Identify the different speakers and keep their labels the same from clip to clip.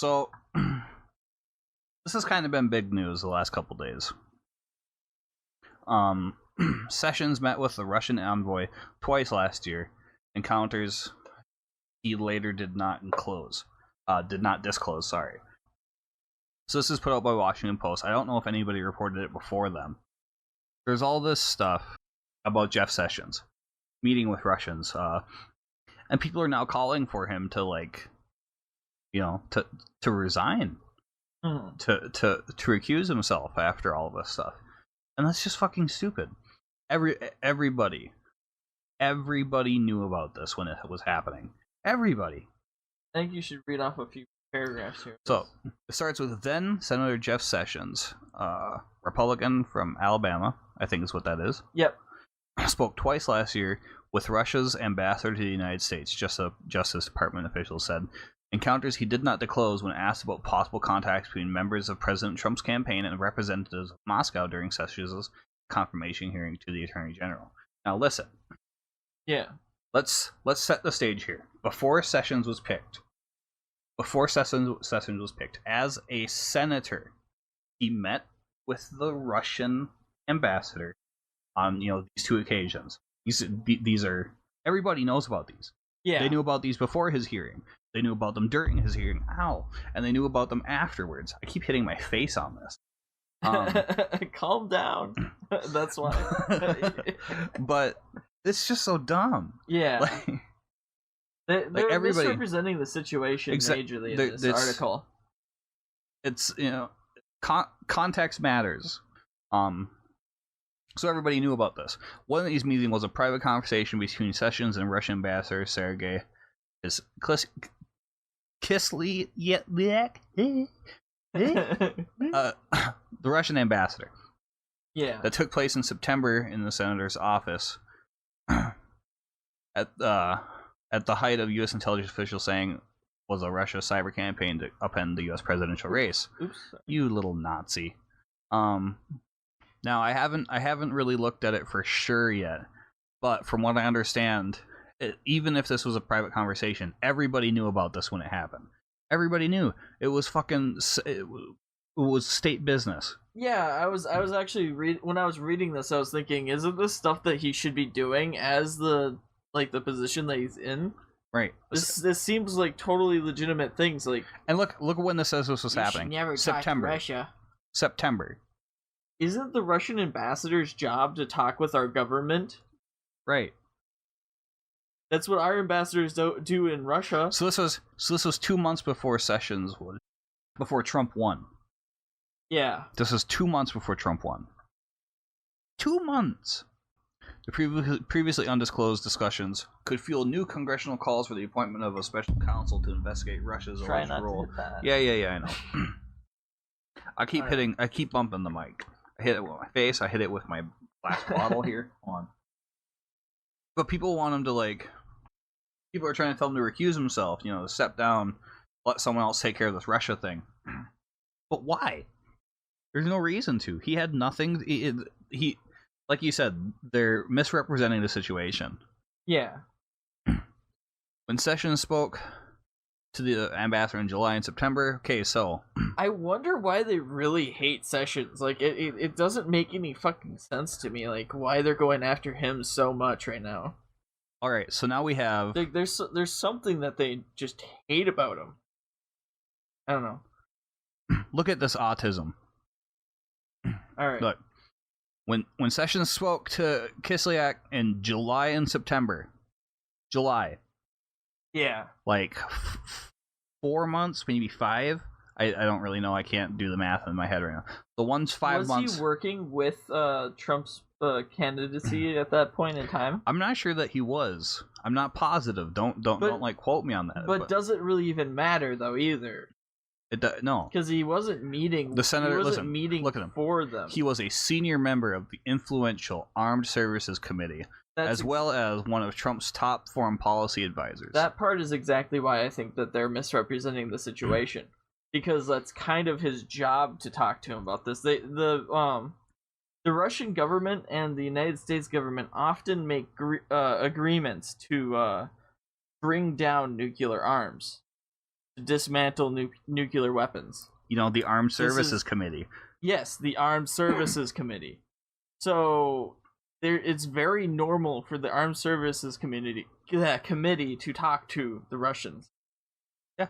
Speaker 1: So, this has kind of been big news the last couple days. Sessions met with the Russian envoy twice last year. Encounters he later did not disclose. Sorry. So this is put out by Washington Post. I don't know if anybody reported it before them. There's all this stuff about Jeff Sessions meeting with Russians, and people are now calling for him to to resign, to recuse himself after all this stuff, and that's just fucking stupid. Everybody knew about this when it was happening. Everybody.
Speaker 2: I think you should read off a few paragraphs here.
Speaker 1: So it starts with then Senator Jeff Sessions, Republican from Alabama, I think is what that is.
Speaker 2: Yep.
Speaker 1: Spoke twice last year with Russia's ambassador to the United States, Justice Department officials said. Encounters he did not disclose when asked about possible contacts between members of President Trump's campaign and representatives of Moscow during Sessions' confirmation hearing to the Attorney General. Now listen.
Speaker 2: Yeah.
Speaker 1: Let's set the stage here. Before Sessions was picked, as a senator, he met with the Russian ambassador on these two occasions. These are, everybody knows about these.
Speaker 2: Yeah.
Speaker 1: They knew about these before his hearing. They knew about them during his hearing. Ow. And they knew about them afterwards. I keep hitting my face on this.
Speaker 2: Calm down. That's why.
Speaker 1: But it's just so dumb.
Speaker 2: Yeah. They're
Speaker 1: everybody
Speaker 2: misrepresenting the situation majorly in this article.
Speaker 1: It's context matters. So everybody knew about this. One of these meetings was a private conversation between Sessions and Russian ambassador Sergei Kislyak, the Russian ambassador.
Speaker 2: Yeah.
Speaker 1: That took place in September in the senator's office. At the height of U.S. intelligence officials saying was a Russia cyber campaign to upend the U.S. presidential race.
Speaker 2: Oops.
Speaker 1: You little Nazi. Now I haven't really looked at it for sure yet, but from what I understand, even if this was a private conversation, everybody knew about this when it happened. Everybody knew it was it was state business.
Speaker 2: Yeah, I was actually when I was reading this, I was thinking, isn't this stuff that he should be doing as the position that he's in?
Speaker 1: Right.
Speaker 2: This seems like totally legitimate things.
Speaker 1: And look at when this says this was happening.
Speaker 2: Never
Speaker 1: September.
Speaker 2: Russia.
Speaker 1: September.
Speaker 2: Isn't the Russian ambassador's job to talk with our government?
Speaker 1: Right.
Speaker 2: That's what our ambassadors do in Russia.
Speaker 1: So this was 2 months before before Trump won.
Speaker 2: Yeah.
Speaker 1: This was 2 months before Trump won. 2 months. The previously undisclosed discussions could fuel new congressional calls for the appointment of a special counsel to investigate Russia's alleged role. Yeah, I know. I keep bumping the mic. I hit it with my face. I hit it with my glass bottle here. Hold on. But people want him to people are trying to tell him to recuse himself. To step down, let someone else take care of this Russia thing. But why? There's no reason to. He had nothing. He like you said, they're misrepresenting the situation.
Speaker 2: Yeah.
Speaker 1: When Sessions spoke to the ambassador in July and September, okay, so
Speaker 2: I wonder why they really hate Sessions. It doesn't make any fucking sense to me. Why they're going after him so much right now.
Speaker 1: All right, so now we have
Speaker 2: there's something that they just hate about him. I don't know.
Speaker 1: Look at this autism.
Speaker 2: All right.
Speaker 1: Look, when Sessions spoke to Kislyak in July and September, July.
Speaker 2: Yeah.
Speaker 1: 4 months, maybe 5. I don't really know. I can't do the math in my head right now. The one's 5 months.
Speaker 2: Was he working with Trump's candidacy at that point in time?
Speaker 1: I'm not sure that he was. I'm not positive. Don't quote me on that.
Speaker 2: But does it really even matter though either?
Speaker 1: No,
Speaker 2: because he wasn't meeting
Speaker 1: the senator.
Speaker 2: He wasn't meeting
Speaker 1: look at him.
Speaker 2: For them.
Speaker 1: He was a senior member of the influential Armed Services Committee, as well as one of Trump's top foreign policy advisors.
Speaker 2: That part is exactly why I think that they're misrepresenting the situation, because that's kind of his job to talk to him about this. The Russian government and the United States government often make agreements to bring down nuclear arms, to dismantle nuclear weapons.
Speaker 1: You know, the Armed Services Committee.
Speaker 2: Yes, the Armed Services Committee. So it's very normal for the Armed Services committee to talk to the Russians.
Speaker 1: Yeah,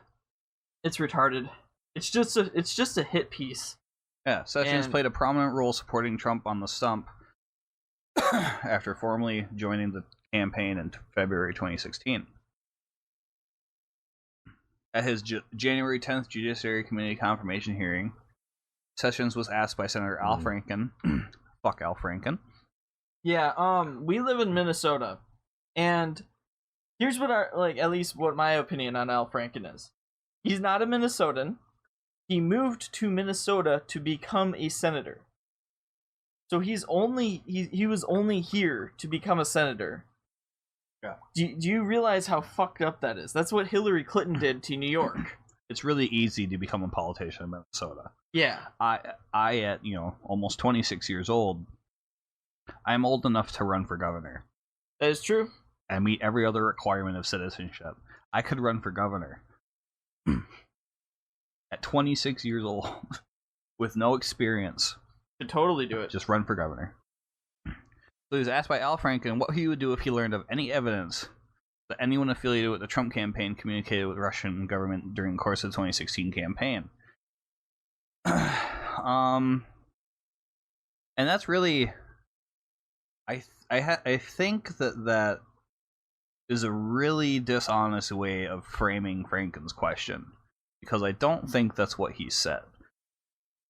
Speaker 2: it's retarded. It's just a hit piece.
Speaker 1: Yeah, Sessions played a prominent role supporting Trump on the stump after formally joining the campaign in February 2016. At his January 10th Judiciary Committee confirmation hearing, Sessions was asked by Senator Al Franken, fuck Al Franken.
Speaker 2: Yeah, we live in Minnesota, and here's what at least what my opinion on Al Franken is. He's not a Minnesotan. He moved to Minnesota to become a senator. So he was only here to become a senator.
Speaker 1: Yeah.
Speaker 2: Do you realize how fucked up that is? That's what Hillary Clinton did to New York.
Speaker 1: It's really easy to become a politician in Minnesota.
Speaker 2: Yeah.
Speaker 1: I at, almost 26 years old, I'm old enough to run for governor.
Speaker 2: That is true.
Speaker 1: I meet every other requirement of citizenship. I could run for governor. At 26 years old, with no experience.
Speaker 2: Could totally do it.
Speaker 1: Just run for governor. So he was asked by Al Franken what he would do if he learned of any evidence that anyone affiliated with the Trump campaign communicated with the Russian government during the course of the 2016 campaign. And that's really, I think that is a really dishonest way of framing Franken's question, because I don't think that's what he said.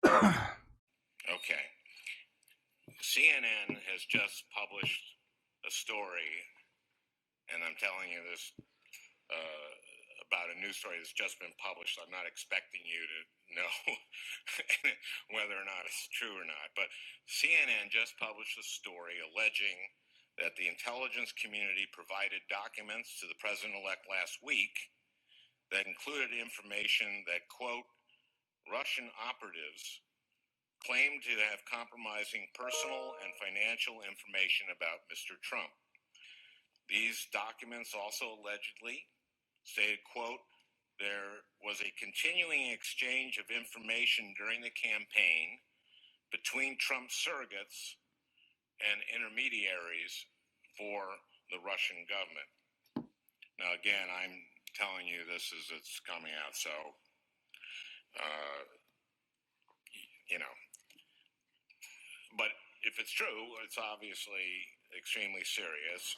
Speaker 3: Okay. CNN has just published a story, and I'm telling you this about a news story that's just been published. I'm not expecting you to know whether or not it's true or not, but CNN just published a story alleging that the intelligence community provided documents to the president-elect last week that included information that, quote, Russian operatives claimed to have compromising personal and financial information about Mr. Trump. These documents also allegedly stated, quote, there was a continuing exchange of information during the campaign between Trump surrogates and intermediaries for the Russian government. Now, again, I'm telling you this as it's coming out, so, But if it's true, it's obviously extremely serious.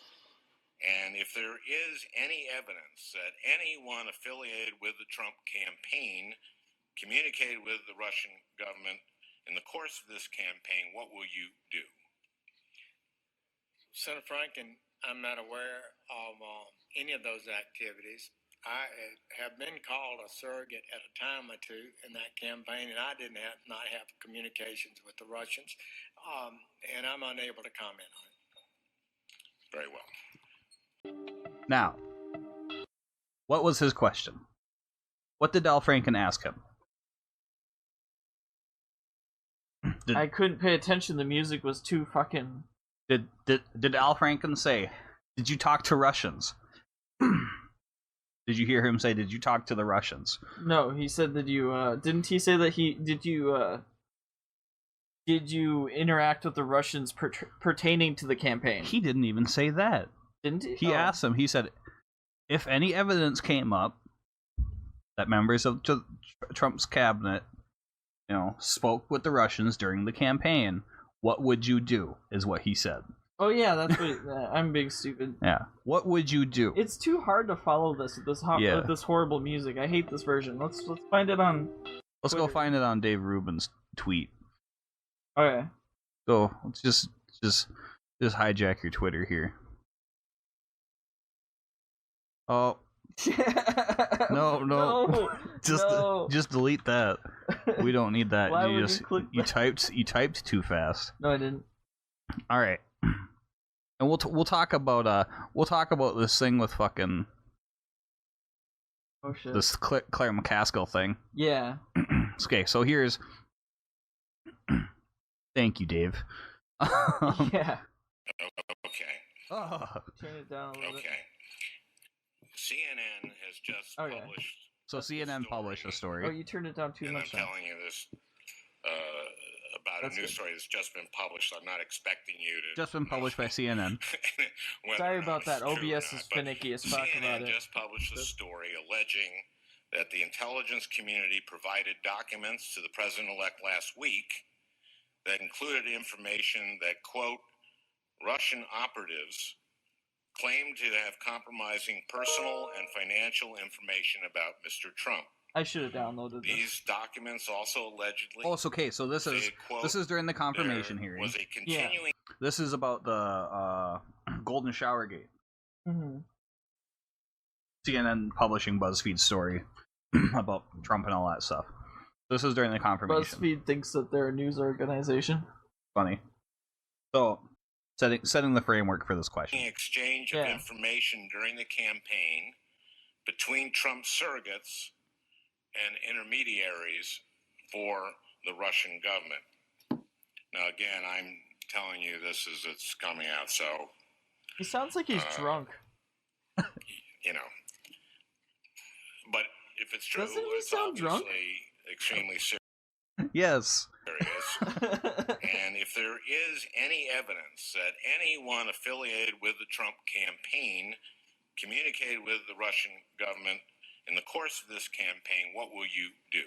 Speaker 3: And if there is any evidence that anyone affiliated with the Trump campaign communicated with the Russian government in the course of this campaign, what will you do?
Speaker 4: Senator Franken, I'm not aware of any of those activities. I have been called a surrogate at a time or two in that campaign, and I did not have communications with the Russians, and I'm unable to comment on it.
Speaker 3: Very well.
Speaker 1: Now, what was his question? What did Al Franken ask him?
Speaker 2: I couldn't pay attention. The music was too fucking...
Speaker 1: Did Al Franken say, did you talk to Russians? Did you hear him say, did you talk to the Russians?
Speaker 2: No, he said that you, didn't he say that did you interact with the Russians pertaining to the campaign?
Speaker 1: He didn't even say that.
Speaker 2: Didn't he?
Speaker 1: He asked him, he said, if any evidence came up that members of Trump's cabinet, spoke with the Russians during the campaign, what would you do, is what he said.
Speaker 2: Oh yeah, that's what I'm big stupid.
Speaker 1: Yeah. What would you do?
Speaker 2: It's too hard to follow this with this horrible music. I hate this version. Let's find it on
Speaker 1: Let's
Speaker 2: Twitter.
Speaker 1: go find it on Dave Rubin's tweet.
Speaker 2: Okay.
Speaker 1: So let's just hijack your Twitter here. Oh. No. Just delete that. We don't need that.
Speaker 2: Why
Speaker 1: you
Speaker 2: would
Speaker 1: just
Speaker 2: you click that?
Speaker 1: you typed too fast.
Speaker 2: No, I didn't.
Speaker 1: All right. And we'll talk about this thing with fucking
Speaker 2: Oh shit.
Speaker 1: this Claire McCaskill thing.
Speaker 2: Yeah.
Speaker 1: Okay, so here's thank you, Dave.
Speaker 2: Yeah.
Speaker 3: Okay.
Speaker 1: Oh.
Speaker 2: Turn it down a little bit.
Speaker 3: Okay. CNN has just published.
Speaker 1: So CNN published a story.
Speaker 2: Oh, you turned it down too
Speaker 3: and
Speaker 2: much.
Speaker 3: I'm telling you this about
Speaker 2: That's
Speaker 3: a news
Speaker 2: good.
Speaker 3: story that's just been published. I'm not expecting you to.
Speaker 1: Just been published by CNN.
Speaker 3: whether
Speaker 2: Sorry
Speaker 3: or not
Speaker 2: about that.
Speaker 3: it's true or
Speaker 2: OBS
Speaker 3: not,
Speaker 2: is
Speaker 3: but
Speaker 2: finicky as fuck
Speaker 3: CNN
Speaker 2: about it.
Speaker 3: just published a story alleging that the intelligence community provided documents to the president-elect last week that included information that, quote, Russian operatives claimed to have compromising personal and financial information about Mr. Trump.
Speaker 2: I should have downloaded this.
Speaker 3: These documents also allegedly.
Speaker 1: Oh, it's okay. So this is
Speaker 3: stated, quote,
Speaker 1: this is during the confirmation
Speaker 3: there
Speaker 1: hearing.
Speaker 3: was a continuing
Speaker 1: This is about the Golden Shower Gate.
Speaker 2: Mm-hmm.
Speaker 1: CNN publishing BuzzFeed's story about Trump and all that stuff. This is during the confirmation.
Speaker 2: BuzzFeed thinks that they're a news organization.
Speaker 1: Funny. So, setting the framework for this question.
Speaker 3: exchange of information during the campaign between Trump surrogates and intermediaries for the Russian government. Now, again, I'm telling you this as it's coming out, so
Speaker 2: He sounds like he's drunk.
Speaker 3: you know. But if it's true,
Speaker 2: Doesn't he
Speaker 3: it's
Speaker 2: sound drunk?
Speaker 3: obviously extremely
Speaker 1: Yes.
Speaker 3: serious. And if there is any evidence that anyone affiliated with the Trump campaign communicated with the Russian government in the course of this campaign, what will you do?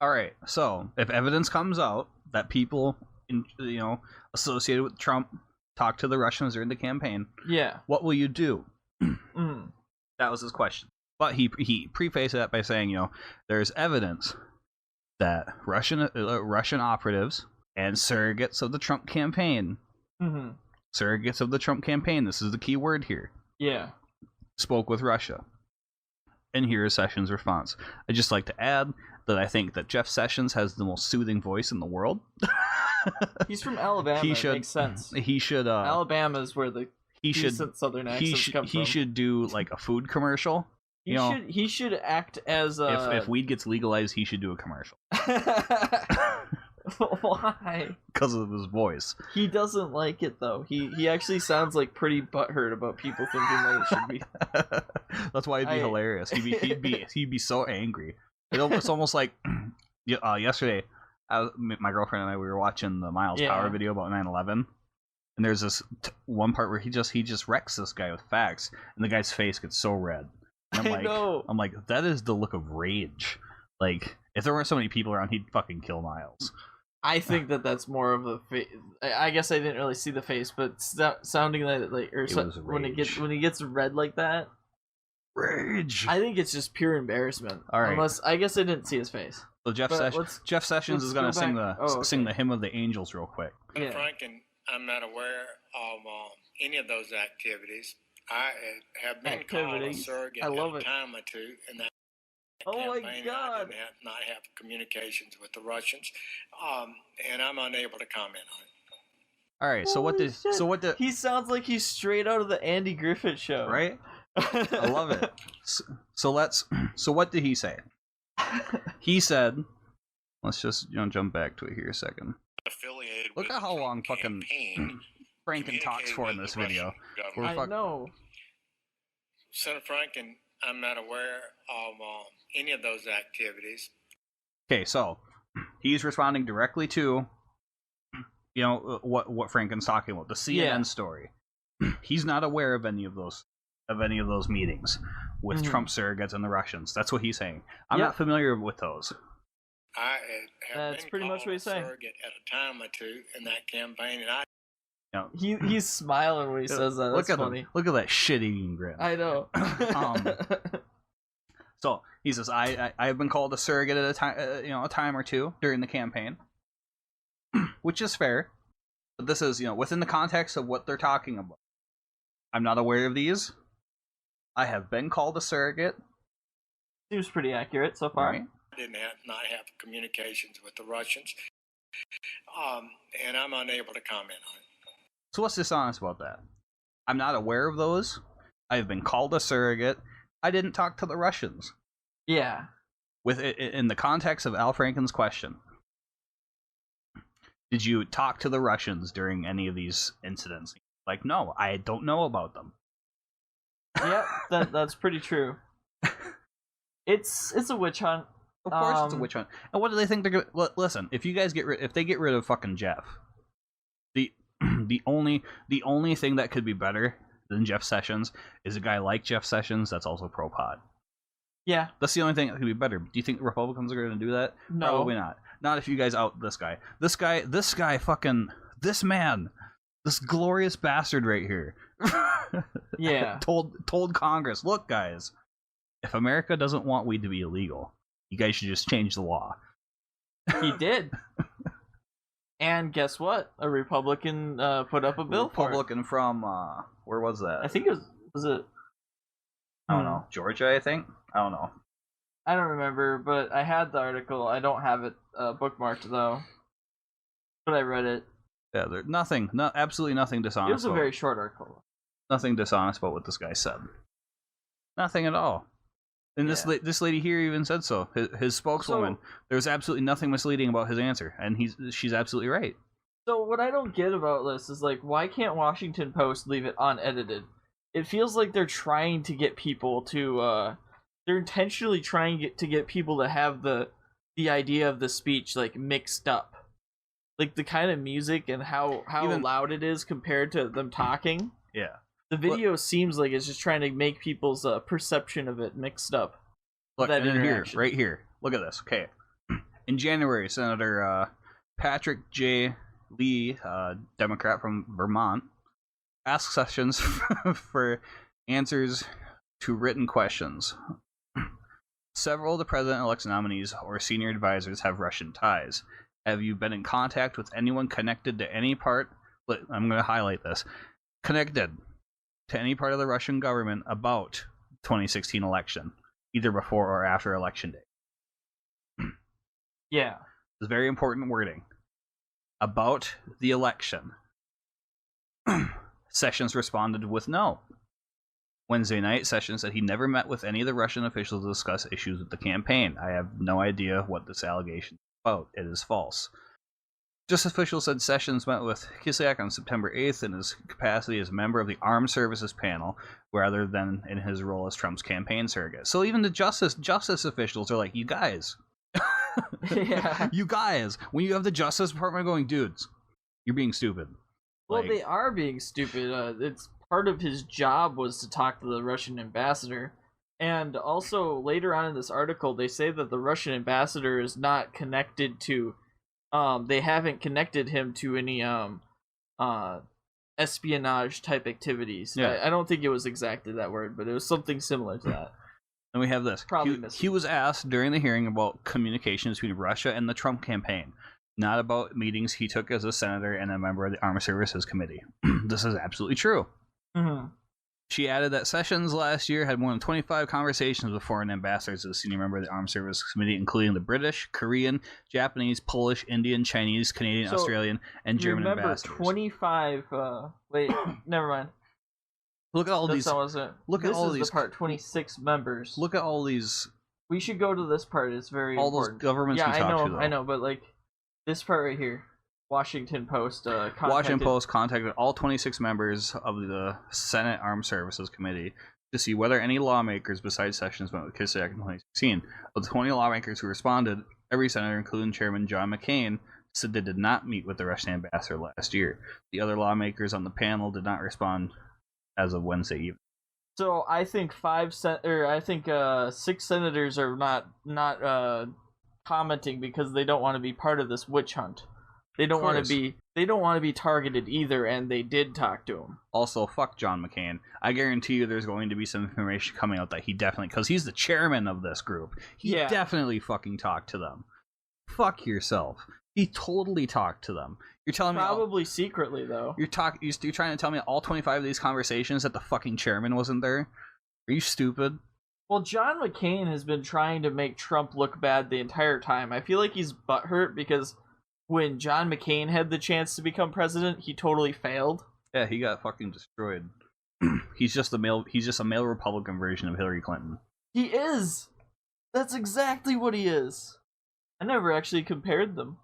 Speaker 1: All right. So, if evidence comes out that people, associated with Trump talked to the Russians during the campaign,
Speaker 2: Yeah.
Speaker 1: what will you do?
Speaker 2: Mm.
Speaker 1: That was his question. But he prefaced that by saying, there's evidence that Russian operatives and surrogates of the Trump campaign,
Speaker 2: Mm-hmm.
Speaker 1: surrogates of the Trump campaign, this is the key word here,
Speaker 2: Yeah.
Speaker 1: spoke with Russia. And here is Sessions' response. I'd just like to add that I think that Jeff Sessions has the most soothing voice in the world.
Speaker 2: He's from Alabama.
Speaker 1: He
Speaker 2: It
Speaker 1: should-
Speaker 2: makes sense.
Speaker 1: He should.
Speaker 2: Alabama is where the
Speaker 1: He should.
Speaker 2: decent Southern accents come
Speaker 1: He
Speaker 2: from.
Speaker 1: should do like a food commercial.
Speaker 2: He should act as a.
Speaker 1: If weed gets legalized, he should do a commercial
Speaker 2: Why?
Speaker 1: because of his voice.
Speaker 2: He doesn't like it though. He actually sounds like pretty butthurt about people thinking that it should be.
Speaker 1: That's why it'd be hilarious. He'd be so angry. It's almost like yesterday. My girlfriend and I, we were watching the Miles Power video about 9/11, and there's this one part where he just wrecks this guy with facts, and the guy's face gets so red. And I'm like, that is the look of rage. Like, if there weren't so many people around, he'd fucking kill Miles.
Speaker 2: I think that's more of a face. I guess I didn't really see the face, but sounding like when he gets red like that,
Speaker 1: rage.
Speaker 2: I think it's just pure embarrassment.
Speaker 1: All right.
Speaker 2: Unless I guess I didn't see his face.
Speaker 1: So Jeff Sessions is going to sing the hymn of the angels real quick.
Speaker 2: Yeah.
Speaker 4: Franken, I'm not aware of any of those activities. I have been called a surrogate
Speaker 2: I love
Speaker 4: at a
Speaker 2: it.
Speaker 4: time or two in that
Speaker 2: Oh my
Speaker 4: campaign.
Speaker 2: God.
Speaker 4: I did not have communications with the Russians, and I'm unable to comment on it.
Speaker 1: All right. So what did
Speaker 2: He sounds like he's straight out of the Andy Griffith Show.
Speaker 1: right? I love it. So what did he say? He said, let's just jump back to it here a second.
Speaker 3: Affiliated
Speaker 1: Look
Speaker 3: with
Speaker 1: at
Speaker 3: the
Speaker 1: how
Speaker 3: Trump
Speaker 1: long fucking
Speaker 3: campaign
Speaker 1: Franken talks for in
Speaker 3: communicated
Speaker 1: this
Speaker 3: with the
Speaker 1: video.
Speaker 3: Russian
Speaker 1: We're
Speaker 2: I know.
Speaker 4: Senator Franken, I'm not aware of any of those activities.
Speaker 1: Okay, so he's responding directly to what Franken's talking about, the CNN story. He's not aware of any of those meetings with Trump surrogates and the Russians. That's what he's saying. I'm not familiar with those.
Speaker 4: I have
Speaker 2: That's
Speaker 4: been
Speaker 2: pretty much
Speaker 4: called
Speaker 2: what he's
Speaker 4: a
Speaker 2: saying.
Speaker 4: surrogate at a time or two in that campaign, and I
Speaker 2: He's smiling when he says that. That's funny.
Speaker 1: Look at that shit-eating grin.
Speaker 2: I know.
Speaker 1: So he says, I have been called a surrogate at a time or two during the campaign, which is fair. But this is within the context of what they're talking about. I'm not aware of these. I have been called a surrogate.
Speaker 2: Seems pretty accurate so far.
Speaker 4: did not have communications with the Russians, and I'm unable to comment on it.
Speaker 1: So what's dishonest about that? I'm not aware of those. I've been called a surrogate. I didn't talk to the Russians.
Speaker 2: Yeah.
Speaker 1: With it in the context of Al Franken's question, did you talk to the Russians during any of these incidents? Like, no, I don't know about them.
Speaker 2: Yep, that's pretty true. It's a witch hunt.
Speaker 1: Of course, it's a witch hunt. And what do they think they're gonna? Listen, if they get rid of fucking Jeff, the the only thing that could be better than Jeff Sessions is a guy like Jeff Sessions that's also pro pod.
Speaker 2: Yeah,
Speaker 1: that's the only thing that could be better. Do you think the Republicans are going to do that?
Speaker 2: No,
Speaker 1: probably not. Not if you guys out this guy. This guy, fucking this man, this glorious bastard right here.
Speaker 2: Yeah,
Speaker 1: told Congress, look, guys, if America doesn't want weed to be illegal, you guys should just change the law.
Speaker 2: He did. And guess what? A Republican put up a bill for it.
Speaker 1: Republican from where was that?
Speaker 2: I think it was it.
Speaker 1: I don't know. Georgia, I think. I don't know.
Speaker 2: I don't remember, but I had the article. I don't have it bookmarked though, but I read it.
Speaker 1: Yeah, there's absolutely nothing dishonest.
Speaker 2: It was a very short article.
Speaker 1: Nothing dishonest about what this guy said. Nothing at all. And this lady here even said so. His spokeswoman. There was absolutely nothing misleading about his answer, and she's absolutely right.
Speaker 2: So what I don't get about this is like, why can't Washington Post leave it unedited? It feels like they're trying to get people to. They're intentionally trying to get people to have the idea of the speech like mixed up, like the kind of music and how even loud it is compared to them talking.
Speaker 1: Yeah.
Speaker 2: The video seems like it's just trying to make people's perception of it mixed up.
Speaker 1: Look, and then here, right here. Look at this. Okay. In January, Senator Patrick J. Lee, Democrat from Vermont, asked Sessions for answers to written questions. Several of the president-elect's nominees or senior advisors have Russian ties. Have you been in contact with anyone connected to any part? I'm going to highlight this. Connected to any part of the Russian government about 2016 election, either before or after election day.
Speaker 2: Yeah.
Speaker 1: It's very important wording. About the election. Sessions responded with no. Wednesday night, Sessions said he never met with any of the Russian officials to discuss issues with the campaign. I have no idea what this allegation is about. It is false. Justice officials said Sessions met with Kislyak on September 8th in his capacity as a member of the Armed Services Panel, rather than in his role as Trump's campaign surrogate. So even the justice officials are like, you guys.
Speaker 2: Yeah.
Speaker 1: You guys. When you have the Justice Department going, dudes, you're being stupid.
Speaker 2: Well, they are being stupid. It's part of his job was to talk to the Russian ambassador. And also, later on in this article, they say that the Russian ambassador is not connected to... they haven't connected him to any espionage type activities.
Speaker 1: Yeah.
Speaker 2: I don't think it was exactly that word, but it was something similar to that.
Speaker 1: And we have this. He was asked during the hearing about communications between Russia and the Trump campaign, not about meetings he took as a senator and a member of the Armed Services Committee. This is absolutely true.
Speaker 2: Mm-hmm.
Speaker 1: She added that Sessions last year had more than 25 conversations with foreign ambassadors as a senior member of the Armed Services Committee, including the British, Korean, Japanese, Polish, Indian, Chinese, Canadian, Australian, and German ambassadors.
Speaker 2: 25. Wait, never mind.
Speaker 1: Look at all these.
Speaker 2: Look at all these. The part 26 members.
Speaker 1: Look at all these.
Speaker 2: We should go to this part. It's very
Speaker 1: all
Speaker 2: important.
Speaker 1: Those governments. Yeah,
Speaker 2: I know, but like this part right here. Washington Post
Speaker 1: contacted all 26 members of the Senate Armed Services Committee to see whether any lawmakers besides Sessions met with Kislyak in 2016. Of the 20 lawmakers who responded, every senator, including Chairman John McCain, said they did not meet with the Russian ambassador last year. The other lawmakers on the panel did not respond as of Wednesday evening.
Speaker 2: So I think 6 senators are not commenting because they don't want to be part of this witch hunt. They don't want to be targeted either, and they did talk to him.
Speaker 1: Also, fuck John McCain. I guarantee you there's going to be some information coming out that he definitely, because he's the chairman of this group, he definitely fucking talked to them. Fuck yourself. He totally talked to them. You're telling
Speaker 2: probably secretly though.
Speaker 1: You're trying to tell me all 25 of these conversations that the fucking chairman wasn't there? Are you stupid?
Speaker 2: Well, John McCain has been trying to make Trump look bad the entire time. I feel like he's butthurt because when John McCain had the chance to become president, he totally failed.
Speaker 1: Yeah, he got fucking destroyed. He's just a male Republican version of Hillary Clinton.
Speaker 2: He is. That's exactly what he is. I never actually compared them.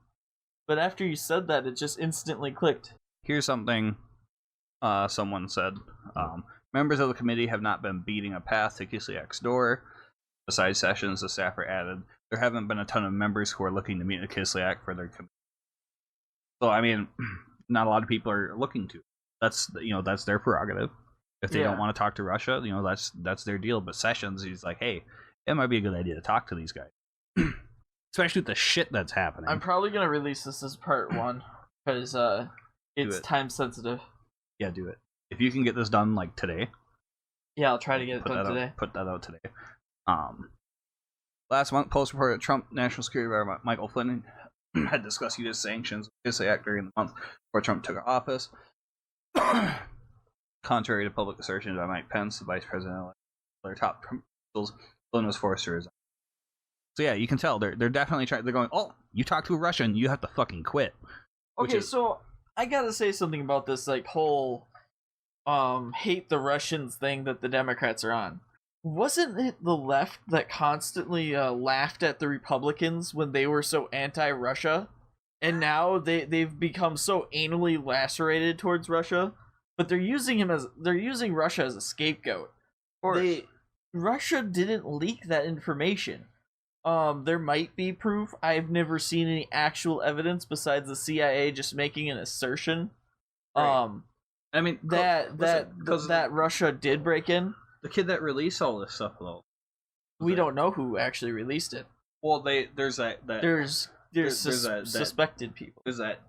Speaker 2: But after you said that, it just instantly clicked.
Speaker 1: Here's something someone said. Members of the committee have not been beating a path to Kislyak's door. Besides Sessions, the staffer added, there haven't been a ton of members who are looking to meet Kislyak for their committee. So, I mean, not a lot of people are looking to. That's their prerogative. If they don't want to talk to Russia, that's their deal. But Sessions, he's like, hey, it might be a good idea to talk to these guys. Especially with the shit that's happening.
Speaker 2: I'm probably going to release this as part 1, because it's time sensitive.
Speaker 1: Yeah, do it. If you can get this done, like, today.
Speaker 2: Yeah, I'll try to get it done today.
Speaker 1: Put that out today. Last month, Post reported that Trump National Security Advisor Michael Flynn had discussed U.S. sanctions with Kislyak during the month before Trump took office. Contrary to public assertions by Mike Pence, the vice president, their top officials, Flynn was forced to resign. So yeah, you can tell they're definitely trying. They're going, oh, you talk to a Russian, you have to fucking quit.
Speaker 2: Okay, so I gotta say something about this whole hate the Russians thing that the Democrats are on. Wasn't it the left that constantly laughed at the Republicans when they were so anti-Russia, and now they've become so anally lacerated towards Russia? But they're using Russia as a scapegoat. Russia didn't leak that information. There might be proof. I've never seen any actual evidence besides the CIA just making an assertion.
Speaker 1: Right. I mean
Speaker 2: that Russia did break in.
Speaker 1: The kid that released all this stuff, though,
Speaker 2: we don't know who actually released it.
Speaker 1: Well, there's
Speaker 2: suspected people.
Speaker 1: There's that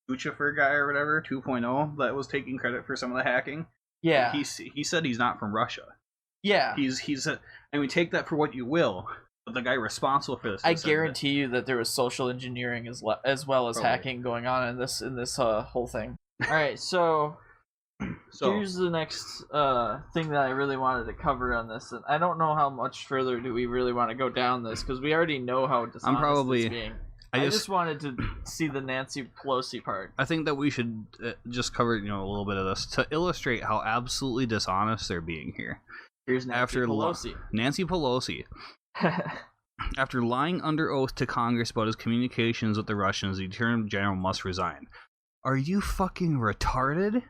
Speaker 1: Uchifer guy or whatever, 2.0, that was taking credit for some of the hacking.
Speaker 2: Yeah,
Speaker 1: he said he's not from Russia.
Speaker 2: Yeah,
Speaker 1: he's I mean, take that for what you will. But the guy responsible for this,
Speaker 2: I guarantee you that there was social engineering as well as
Speaker 1: Probably.
Speaker 2: hacking going on in this whole thing. All right, so here's the next thing that I really wanted to cover on this, and I don't know how much further do we really want to go down this, because we already know how dishonest it's being. I just wanted to see the Nancy Pelosi part.
Speaker 1: I think that we should just cover a little bit of this to illustrate how absolutely dishonest they're being here.
Speaker 2: Here's Nancy Pelosi.
Speaker 1: Nancy Pelosi. After lying under oath to Congress about his communications with the Russians, the Attorney General must resign. Are you fucking retarded?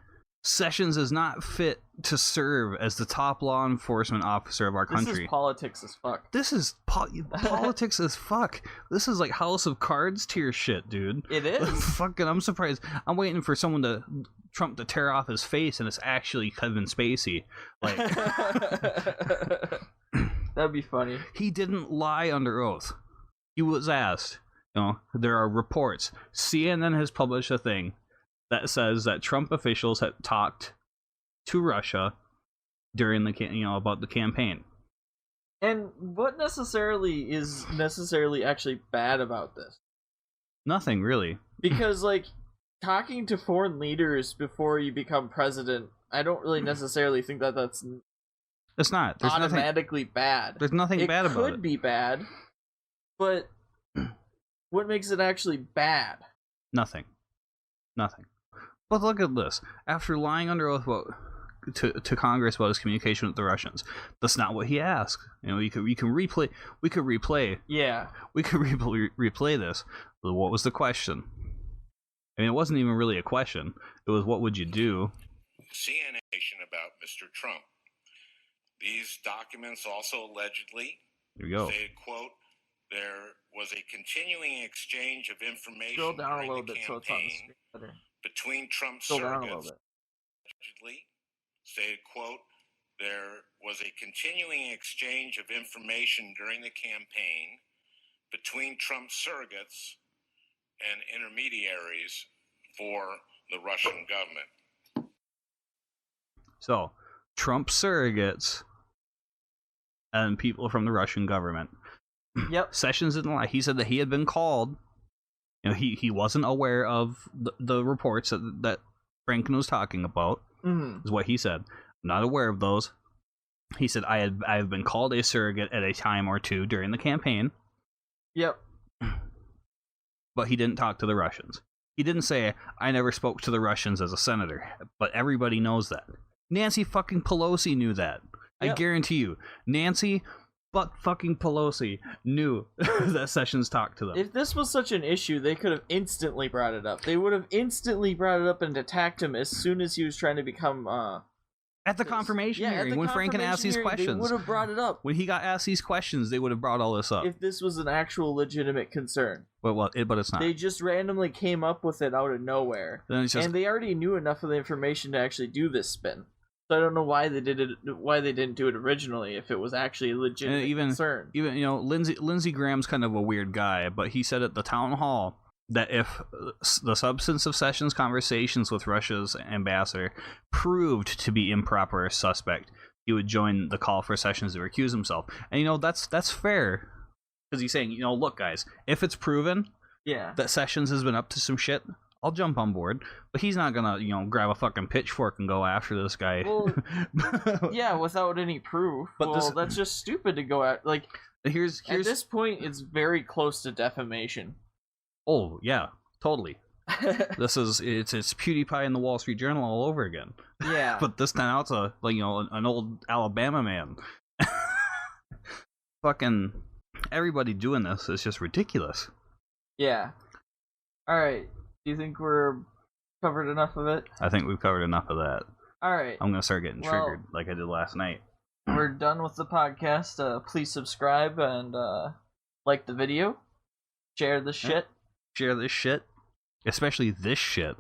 Speaker 1: Sessions is not fit to serve as the top law enforcement officer of our country.
Speaker 2: This is politics as fuck.
Speaker 1: This is politics as fuck. This is like House of Cards tier shit, dude.
Speaker 2: It is.
Speaker 1: Fucking, I'm surprised. I'm waiting for Trump to tear off his face, and it's actually Kevin Spacey. Like,
Speaker 2: that'd be funny.
Speaker 1: He didn't lie under oath. He was asked. There are reports. CNN has published a thing that says that Trump officials had talked to Russia during the about the campaign.
Speaker 2: And what is actually bad about this?
Speaker 1: Nothing really.
Speaker 2: Because talking to foreign leaders before you become president, I don't really necessarily think that's
Speaker 1: it's not. There's
Speaker 2: automatically bad.
Speaker 1: There's nothing bad about it.
Speaker 2: It could be bad, but what makes it actually bad? Nothing.
Speaker 1: But look at this. After lying under oath to Congress about his communication with the Russians, that's not what he asked. We could replay.
Speaker 2: Yeah.
Speaker 1: We could replay this. What was the question? I mean, it wasn't even really a question. It was, what would you do?
Speaker 3: CNN about Mr. Trump. These documents also allegedly stated, quote, there was a continuing exchange of information.
Speaker 2: Scroll down a little bit so it's on the screen better.
Speaker 3: Between Trump's
Speaker 2: surrogates,
Speaker 3: allegedly stated, quote, there was a continuing exchange of information during the campaign between Trump's surrogates and intermediaries for the Russian government.
Speaker 1: So, Trump surrogates and people from the Russian government.
Speaker 2: Yep.
Speaker 1: Sessions didn't lie. He said that he had been called. He wasn't aware of the reports that Franken was talking about.
Speaker 2: Mm-hmm.
Speaker 1: Is what he said. I'm not aware of those. He said I have been called a surrogate at a time or two during the campaign.
Speaker 2: Yep.
Speaker 1: But he didn't talk to the Russians. He didn't say I never spoke to the Russians as a senator. But everybody knows that. Nancy fucking Pelosi knew that. Yep. I guarantee you. Nancy fucking Pelosi knew that Sessions talked to them.
Speaker 2: If this was such an issue, they could have instantly brought it up. They would have instantly brought it up and attacked him as soon as he was trying to become
Speaker 1: At the confirmation
Speaker 2: at
Speaker 1: hearing,
Speaker 2: the
Speaker 1: when Franken asked these
Speaker 2: confirmation hearing,
Speaker 1: questions.
Speaker 2: They would have brought it up.
Speaker 1: When he got asked these questions, they would have brought all this up.
Speaker 2: If this was an actual legitimate concern.
Speaker 1: But it's not.
Speaker 2: They just randomly came up with it out of nowhere.
Speaker 1: Then it's just,
Speaker 2: and they already knew enough of the information to actually do this spin. So I don't know why they did it. Why they didn't do it originally if it was actually a legitimate concern.
Speaker 1: Even Lindsey Graham's kind of a weird guy, but he said at the town hall that if the substance of Sessions' conversations with Russia's ambassador proved to be improper or suspect, he would join the call for Sessions to recuse himself. And that's fair, because he's saying, look, guys, if it's proven that Sessions has been up to some shit, I'll jump on board. But he's not gonna, grab a fucking pitchfork and go after this guy.
Speaker 2: Well, yeah, without any proof. But that's just stupid to go at. Like,
Speaker 1: here's
Speaker 2: at this point, it's very close to defamation.
Speaker 1: Oh yeah, totally. It's PewDiePie and the Wall Street Journal all over again.
Speaker 2: Yeah.
Speaker 1: But this time out to an old Alabama man. Fucking everybody doing this is just ridiculous.
Speaker 2: Yeah. All right. Do you think we're covered enough of it?
Speaker 1: I think we've covered enough of that.
Speaker 2: All right.
Speaker 1: I'm gonna start getting triggered like I did last night.
Speaker 2: We're done with the podcast. Please subscribe and like the video. Share the shit.
Speaker 1: Share this shit, especially this shit.